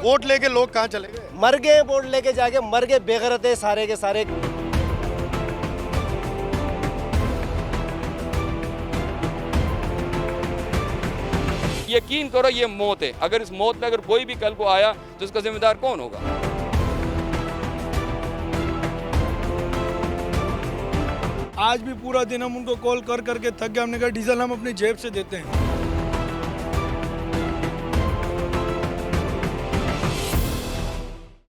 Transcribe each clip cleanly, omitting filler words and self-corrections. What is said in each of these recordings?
Vote लेके लोग कहाँ चले गए? मर गए, वोट लेके जाके मर गए, बेगैरत है सारे के सारे। यकीन करो ये मौत है। अगर इस मौत में अगर कोई भी कल को आया तो इसका जिम्मेदार कौन होगा? आज भी पूरा दिन हम उनको कॉल कर करके थक गए। हमने कहा डीजल हम अपनी जेब से देते हैं।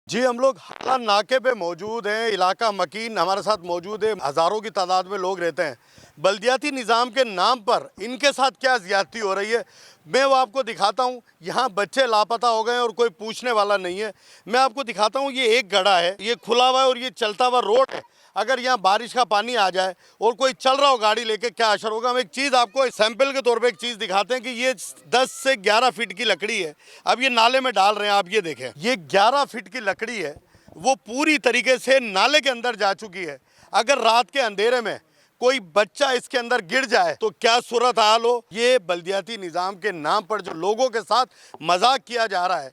जी, हम लोग हाला नाके पे मौजूद हैं। इलाका मकीन हमारे साथ मौजूद है। हज़ारों की तादाद में लोग रहते हैं। बल्दियाती निज़ाम के नाम पर इनके साथ क्या ज़्यादती हो रही है मैं वो आपको दिखाता हूँ। यहाँ बच्चे लापता हो गए और कोई पूछने वाला नहीं है। मैं आपको दिखाता हूँ, ये एक गड्ढा है, ये खुला हुआ है और ये चलता हुआ रोड है। अगर यहाँ बारिश का पानी आ जाए और कोई चल रहा हो गाड़ी लेके, क्या असर होगा? हम एक चीज़ आपको सैंपल के तौर पे एक चीज़ दिखाते हैं कि ये 10 से 11 फीट की लकड़ी है। अब ये नाले में डाल रहे हैं, आप ये देखें, ये 11 फीट की लकड़ी है, वो पूरी तरीके से नाले के अंदर जा चुकी है। अगर रात के अंधेरे में कोई बच्चा इसके अंदर गिर जाए तो क्या सूरत हाल हो। ये बल्दियाती निज़ाम के नाम पर जो लोगों के साथ मजाक किया जा रहा है,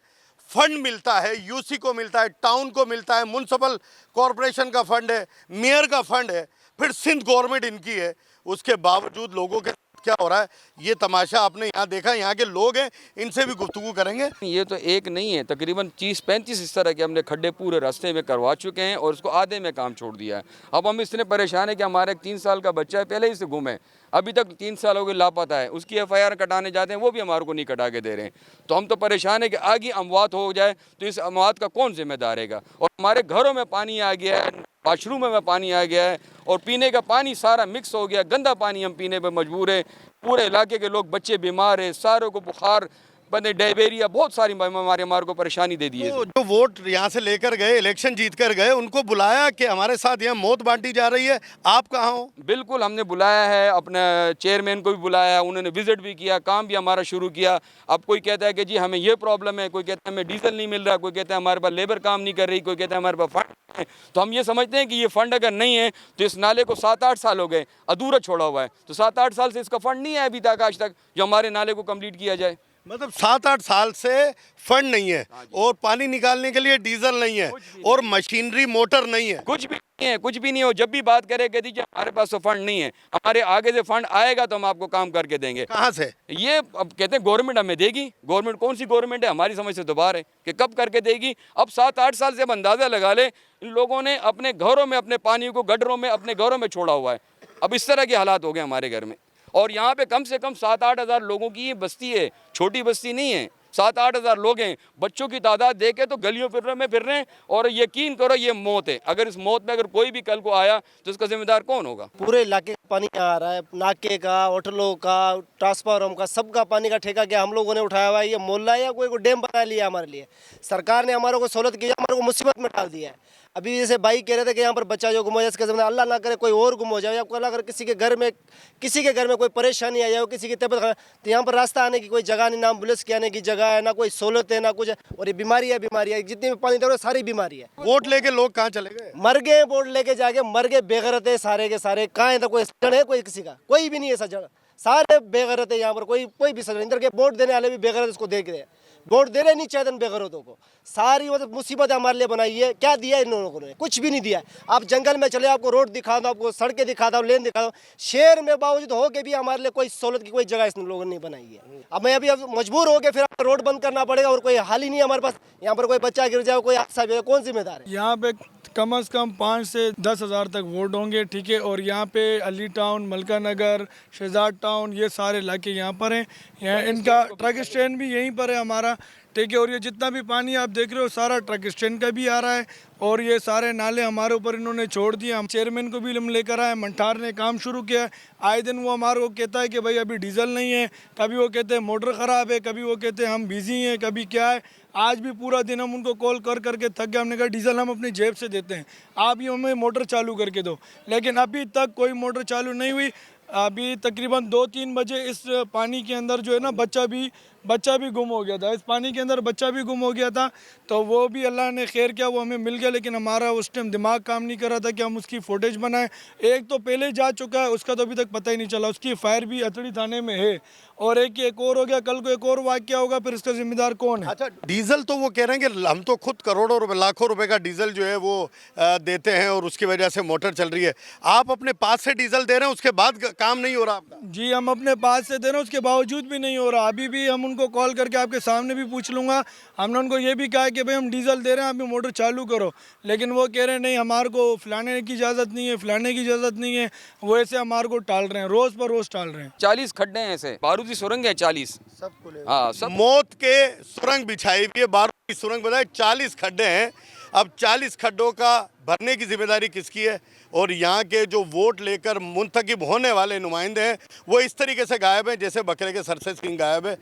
फंड मिलता है, यूसी को मिलता है, टाउन को मिलता है, म्युनिसिपल कॉरपोरेशन का फंड है, मेयर का फंड है, फिर सिंध गवर्नमेंट इनकी है, उसके बावजूद लोगों के क्या हो रहा है ये तमाशा आपने यहाँ देखा। यहाँ के लोग हैं, इनसे भी गुफ्तगू करेंगे। ये तो एक नहीं है, तकरीबन 30-35 इस तरह के हमने खड्डे पूरे रास्ते में करवा चुके हैं और उसको आधे में काम छोड़ दिया है। अब हम इतने परेशान है कि हमारा एक 3 साल का बच्चा है, पहले ही से गुम है, अभी तक 3 साल हो गए लापता है। उसकी FIR कटाने जाते हैं, वो भी हमारे को नहीं कटा के दे रहे हैं। तो हम तो परेशान है कि आगे अमवात हो जाए तो इस अमवात का कौन जिम्मेदार रहेगा। और हमारे घरों में पानी आ गया है, वाशरूम में पानी आ गया है और पीने का पानी सारा मिक्स हो गया, गंदा पानी हम पीने पर मजबूर है। पूरे इलाके के लोग, बच्चे बीमार है, सारों को बुखार, बंदे डायरिया, बहुत सारी बीमारी हमारे को परेशानी दे दी है। तो जो वोट यहाँ से लेकर गए, इलेक्शन जीत कर गए, उनको बुलाया कि हमारे साथ यहाँ मौत बांटी जा रही है, आप कहाँ हो? बिल्कुल, हमने बुलाया है, अपने चेयरमैन को भी बुलाया, उन्होंने विजिट भी किया, काम भी हमारा शुरू किया। अब कोई कहता है कि जी हमें ये प्रॉब्लम है, कोई कहता है हमें डीजल नहीं मिल रहा, कोई कहता है हमारे पास लेबर काम नहीं कर रही, कोई कहता है हमारे पास फंड है। तो हम ये समझते हैं कि ये फंड अगर नहीं है तो इस नाले को 7-8 साल हो गए अधूरा छोड़ा हुआ है। तो 7-8 साल से इसका फंड नहीं है अभी तक, आज तक, जो हमारे नाले को कंप्लीट किया जाए। मतलब 7-8 साल से फंड नहीं है और पानी निकालने के लिए डीजल नहीं है और मशीनरी मोटर नहीं है, कुछ भी नहीं है, कुछ भी नहीं हो। जब भी बात करे कह दीजिए हमारे पास तो फंड नहीं है, हमारे आगे से फंड आएगा तो हम आपको काम करके देंगे। कहाँ से? ये अब कहते हैं गवर्नमेंट हमें देगी। गवर्नमेंट कौन सी गवर्नमेंट है? हमारी समझ से तो बाहर है कि कब करके देगी। अब 7-8 साल से हम अंदाजा लगा ले, इन लोगों ने अपने घरों में अपने पानी को गड्ढरों में अपने घरों में छोड़ा हुआ है। अब इस तरह के हालात हो गए हमारे घर में। और यहाँ पे कम से कम 7-8 हज़ार लोगों की ये बस्ती है, छोटी बस्ती नहीं है। 7-8 हज़ार लोग हैं, बच्चों की तादाद देखे तो गलियों फिर रहे हैं। और यकीन करो ये मौत है। अगर इस मौत में अगर कोई भी कल को आया तो इसका जिम्मेदार कौन होगा? पूरे इलाके का पानी आ रहा है, नाके का, होटलों का, ट्रांसफार्मर का, सबका पानी का ठेका क्या हम लोगों ने उठाया हुआ है? ये मोहल्ला या कोई डैम बना लिया हमारे लिए? सरकार ने हमारे को सहूलत की, हमारे को मुसीबत में डाल दिया है। अभी जैसे भाई कह रहे थे कि यहाँ पर बच्चा जो गुम हो जाए, इसके ज़माने अल्लाह ना करे कोई और गुम हो जाए, या अल्लाह करे किसी के घर में कोई परेशानी आ जाए, किसी की तबीयत खराब, तो यहाँ पर रास्ता आने की कोई जगह नहीं, ना एम्बुलेंस के आने की जगह है, ना कोई सहूलत है, ना कुछ है। और ये बीमारी है, जितनी भी पानी दे सारी बीमारी है। वोट लेके लोग कहाँ चले गए? मर गए, वोट लेके जाके मर गए, बेगैरत है सारे के सारे। कहाँ है? तो कोई सज्जन है? कोई किसी का कोई भी नहीं है सज्जन, सारे बेगैरत है यहाँ पर। कोई भी सज्जन, इधर के वोट देने वाले भी बेगैरत, इसको देख रहे हैं, वोट देने नहीं चाहते बेगैरतों को। सारी मतलब मुसीबत हमारे लिए बनाई है। क्या दिया इन लोगों ने? कुछ भी नहीं दिया। आप जंगल में चले, आपको रोड दिखा दो, आपको सड़कें दिखा दो, लेन दिखा दो, शहर में बावजूद हो के भी हमारे लिए कोई सहूलत की कोई जगह इन लोगों ने नहीं बनाई है। अब मजबूर हो गए, फिर रोड बंद करना पड़ेगा और कोई हाल ही नहीं है हमारे पास। यहाँ पर कोई बच्चा गिर जाए, कोई हादसा भी हो, कौन जिम्मेदार है? यहाँ पे कम से कम 5 से 10 हज़ार तक वोट होंगे, ठीक है। और यहाँ पे अली टाउन, मलका नगर, शहजाद टाउन, ये सारे इलाके यहाँ पर हैं। यहाँ इनका ट्रक स्टैंड भी यहीं पर है हमारा, ठीक है। और ये जितना भी पानी आप देख रहे हो सारा ट्रक स्टैंड का भी आ रहा है। और ये सारे नाले हमारे ऊपर इन्होंने छोड़ दिए। हम चेयरमैन को भी हम लेकर आए, मंठार ने काम शुरू किया। आए दिन वो हमारे को कहता है कि भाई अभी डीजल नहीं है, कभी वो कहते हैं मोटर ख़राब है, कभी वो कहते हैं हम बिज़ी हैं, कभी क्या है। आज भी पूरा दिन हम उनको कॉल कर करके थक गए। हमने कहा डीजल हम अपनी जेब से देते हैं, आप ही हमें मोटर चालू करके दो। लेकिन अभी तक कोई मोटर चालू नहीं हुई। अभी तकरीबन 2-3 बजे इस पानी के अंदर जो है ना बच्चा भी बच्चा भी गुम हो गया था, इस पानी के अंदर बच्चा भी गुम हो गया था। तो वो भी अल्लाह ने खैर किया, वो हमें मिल गया, लेकिन हमारा उस टाइम दिमाग काम नहीं कर रहा था कि हम उसकी फुटेज बनाएं। एक तो पहले जा चुका है, उसका तो अभी तक पता ही नहीं चला, उसकी फायर भी अतड़ी थाने में है, और एक और हो गया, कल को एक और वाकया होगा, फिर इसका जिम्मेदार कौन है? अच्छा, डीजल तो वो कह रहे हैं कि हम तो खुद करोड़ों रुपए लाखों रुपए का डीजल जो है वो देते हैं और उसकी वजह से मोटर चल रही है। आप अपने पास से डीजल दे रहे हैं, उसके बाद काम नहीं हो रहा आपका? जी, हम अपने पास से दे रहे हैं, उसके बावजूद भी नहीं हो रहा। अभी भी हम उनको कॉल करके आपके सामने भी पूछ लूँगा, हमने उनको ये भी कहा है कि भाई हम डीजल दे रहे हैं, अभी मोटर चालू करो, लेकिन वो कह रहे हैं नहीं, हमारे को फलाने की इजाज़त नहीं है, फलाने की इजाज़त नहीं है। वो ऐसे हमारे को टाल रहे हैं, रोज़ पर रोज़ टाल रहे हैं। 40 खड्डे हैं ऐसे, बारूदी सुरंग है 40। हाँ सब मौत के सुरंग बिछाई हुई है, 12 की सुरंग बताए, 40 खड्डे हैं। अब 40 खड्डों का भरने की जिम्मेदारी किसकी है? और यहाँ के जो वोट लेकर मुंतखब होने वाले नुमाइंदे हैं वो इस तरीके से गायब हैं जैसे बकरे के सर से सींग गायब है।